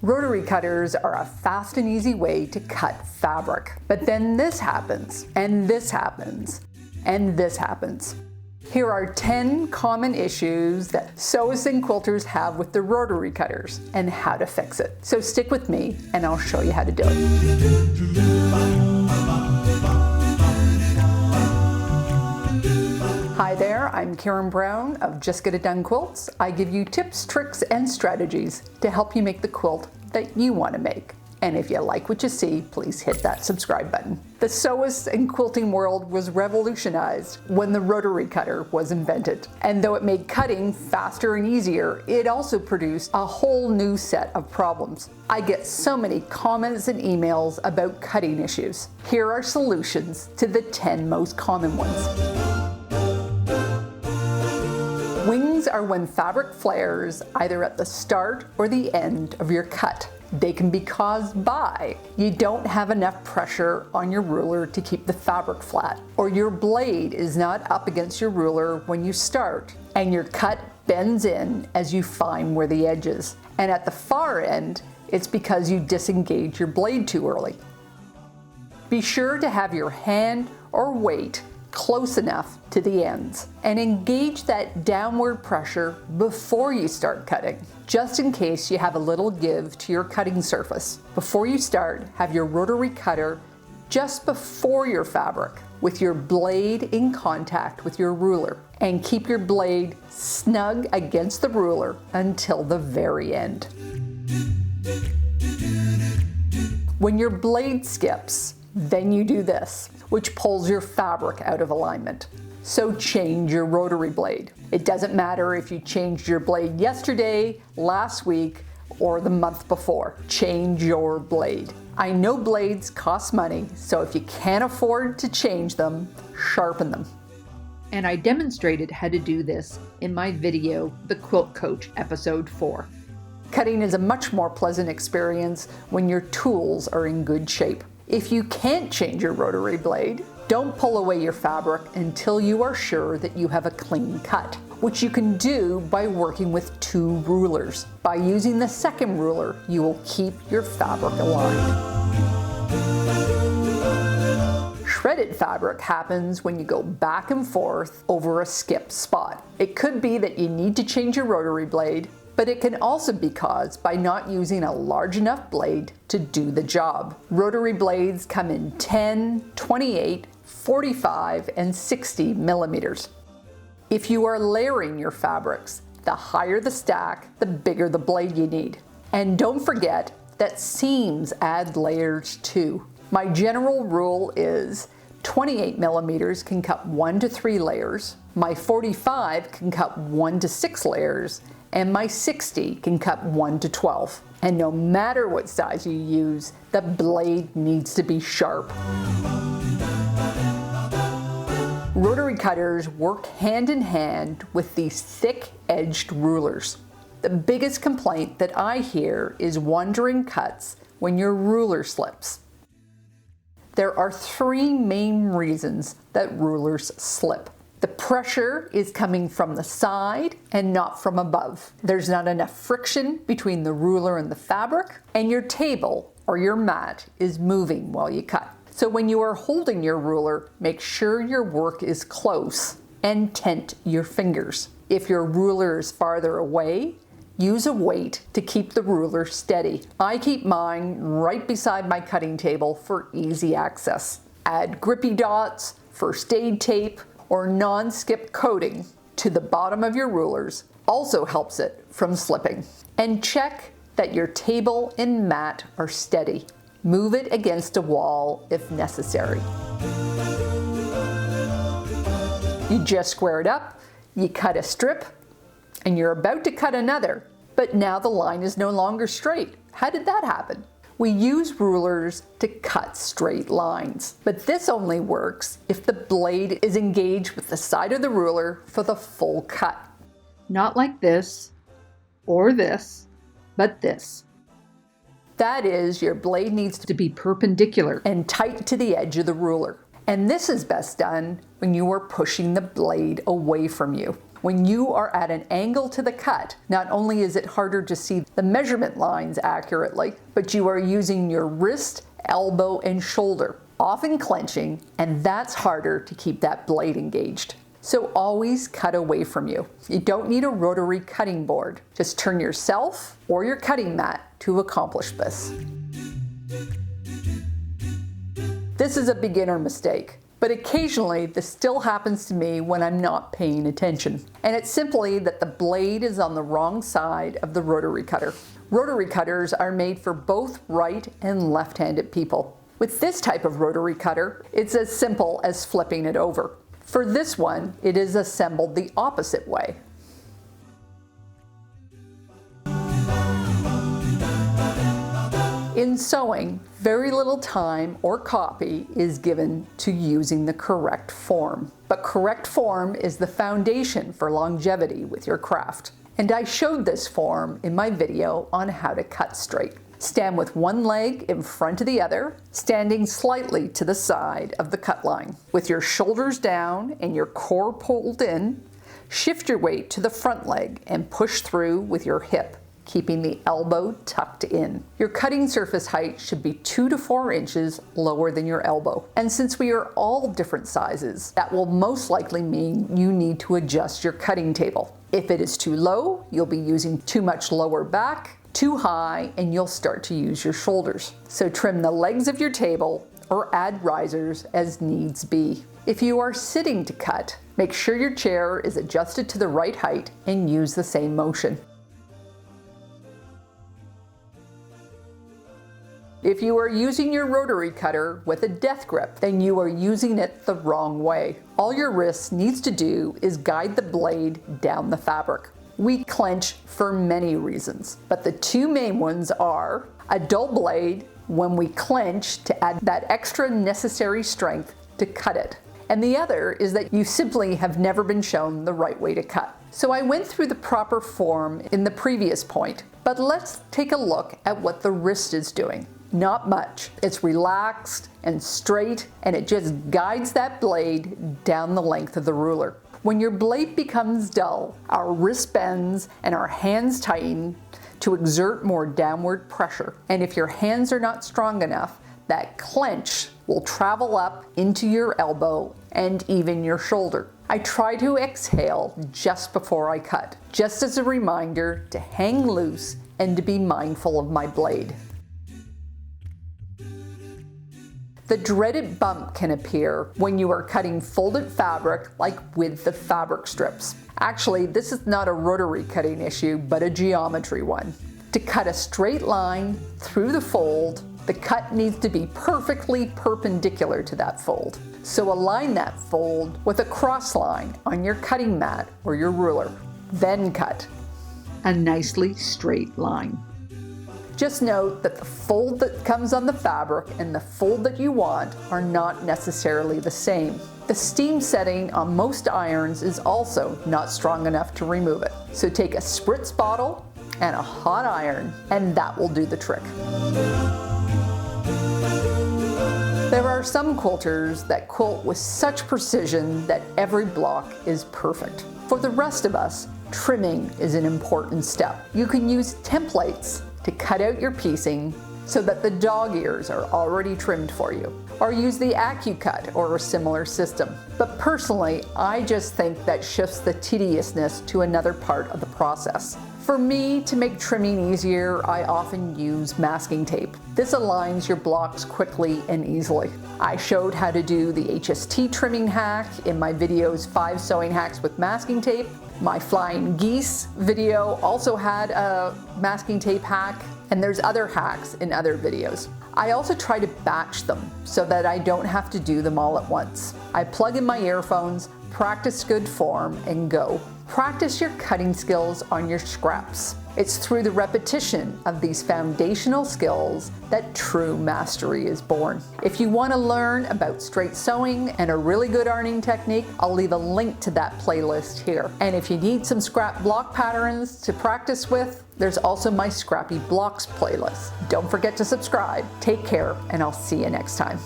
Rotary cutters are a fast and easy way to cut fabric. But then this happens, and this happens, and this happens. Here are 10 common issues that sewists and quilters have with the rotary cutters and how to fix it. So stick with me and I'll show you how to do it. Hi there, I'm Karen Brown of Just Get It Done Quilts. I give you tips, tricks, and strategies to help you make the quilt that you want to make. And if you like what you see, please hit that subscribe button. The sewist and quilting world was revolutionized when the rotary cutter was invented. And though it made cutting faster and easier, it also produced a whole new set of problems. I get so many comments and emails about cutting issues. Here are solutions to the 10 most common ones. Wings are when fabric flares either at the start or the end of your cut. They can be caused by you don't have enough pressure on your ruler to keep the fabric flat, or your blade is not up against your ruler when you start, and your cut bends in as you find where the edge is. And at the far end, it's because you disengage your blade too early. Be sure to have your hand or weight close enough to the ends and engage that downward pressure before you start cutting, just in case you have a little give to your cutting surface. Before you start, have your rotary cutter just before your fabric with your blade in contact with your ruler, and keep your blade snug against the ruler until the very end. When your blade skips, then you do this, which pulls your fabric out of alignment. So change your rotary blade. It doesn't matter if you changed your blade yesterday, last week, or the month before. Change your blade. I know blades cost money, so if you can't afford to change them, sharpen them. And I demonstrated how to do this in my video, The Quilt Coach, episode 4. Cutting is a much more pleasant experience when your tools are in good shape. If you can't change your rotary blade, don't pull away your fabric until you are sure that you have a clean cut, which you can do by working with 2 rulers. By using the second ruler, you will keep your fabric aligned. Shredded fabric happens when you go back and forth over a skipped spot. It could be that you need to change your rotary blade, but it can also be caused by not using a large enough blade to do the job. Rotary blades come in 10, 28, 45, and 60 millimeters. If you are layering your fabrics, the higher the stack, the bigger the blade you need. And don't forget that seams add layers too. My general rule is 28 millimeters can cut 1 to 3 layers, my 45 can cut 1 to 6 layers, and my 60 can cut 1 to 12. And no matter what size you use, the blade needs to be sharp. Rotary cutters work hand in hand with these thick-edged rulers. The biggest complaint that I hear is wandering cuts when your ruler slips. There are 3 main reasons that rulers slip. The pressure is coming from the side and not from above. There's not enough friction between the ruler and the fabric, and your table or your mat is moving while you cut. So when you are holding your ruler, make sure your work is close and tent your fingers. If your ruler is farther away, use a weight to keep the ruler steady. I keep mine right beside my cutting table for easy access. Add grippy dots, first aid tape, or non-skip coating to the bottom of your rulers also helps it from slipping. And check that your table and mat are steady. Move it against a wall if necessary. You just square it up, you cut a strip, and you're about to cut another, but now the line is no longer straight. How did that happen? We use rulers to cut straight lines, but this only works if the blade is engaged with the side of the ruler for the full cut. Not like this, or this, but this. That is, your blade needs to be perpendicular and tight to the edge of the ruler. And this is best done when you are pushing the blade away from you. When you are at an angle to the cut, not only is it harder to see the measurement lines accurately, but you are using your wrist, elbow, and shoulder, often clenching, and that's harder to keep that blade engaged. So always cut away from you. You don't need a rotary cutting board. Just turn yourself or your cutting mat to accomplish this. This is a beginner mistake, but occasionally this still happens to me when I'm not paying attention. And it's simply that the blade is on the wrong side of the rotary cutter. Rotary cutters are made for both right and left-handed people. With this type of rotary cutter, it's as simple as flipping it over. For this one, it is assembled the opposite way. In sewing, very little time or copy is given to using the correct form. But correct form is the foundation for longevity with your craft. And I showed this form in my video on how to cut straight. Stand with one leg in front of the other, standing slightly to the side of the cut line. With your shoulders down and your core pulled in, shift your weight to the front leg and push through with your hip, keeping the elbow tucked in. Your cutting surface height should be 2 to 4 inches lower than your elbow. And since we are all different sizes, that will most likely mean you need to adjust your cutting table. If it is too low, you'll be using too much lower back, too high, and you'll start to use your shoulders. So trim the legs of your table or add risers as needs be. If you are sitting to cut, make sure your chair is adjusted to the right height and use the same motion. If you are using your rotary cutter with a death grip, then you are using it the wrong way. All your wrist needs to do is guide the blade down the fabric. We clench for many reasons, but the two main ones are a dull blade when we clench to add that extra necessary strength to cut it. And the other is that you simply have never been shown the right way to cut. So I went through the proper form in the previous point, but let's take a look at what the wrist is doing. Not much. It's relaxed and straight, and it just guides that blade down the length of the ruler. When your blade becomes dull, our wrist bends and our hands tighten to exert more downward pressure. And if your hands are not strong enough, that clench will travel up into your elbow and even your shoulder. I try to exhale just before I cut, just as a reminder to hang loose and to be mindful of my blade. The dreaded bump can appear when you are cutting folded fabric, like with the fabric strips. Actually, this is not a rotary cutting issue, but a geometry one. To cut a straight line through the fold, the cut needs to be perfectly perpendicular to that fold. So align that fold with a cross line on your cutting mat or your ruler. Then cut a nicely straight line. Just note that the fold that comes on the fabric and the fold that you want are not necessarily the same. The steam setting on most irons is also not strong enough to remove it. So take a spritz bottle and a hot iron, and that will do the trick. There are some quilters that quilt with such precision that every block is perfect. For the rest of us, trimming is an important step. You can use templates to cut out your piecing so that the dog ears are already trimmed for you, or use the APPLIQUE or a similar system. But personally, I just think that shifts the tediousness to another part of the process. For me, to make trimming easier, I often use masking tape. This aligns your blocks quickly and easily. I showed how to do the HST trimming hack in my videos 5 sewing hacks with masking tape. My flying geese video also had a masking tape hack, and there's other hacks in other videos. I also try to batch them so that I don't have to do them all at once. I plug in my earphones, practice good form, and go. Practice your cutting skills on your scraps. It's through the repetition of these foundational skills that true mastery is born. If you want to learn about straight sewing and a really good ironing technique, I'll leave a link to that playlist here. And if you need some scrap block patterns to practice with, there's also my Scrappy Blocks playlist. Don't forget to subscribe. Take care, and I'll see you next time.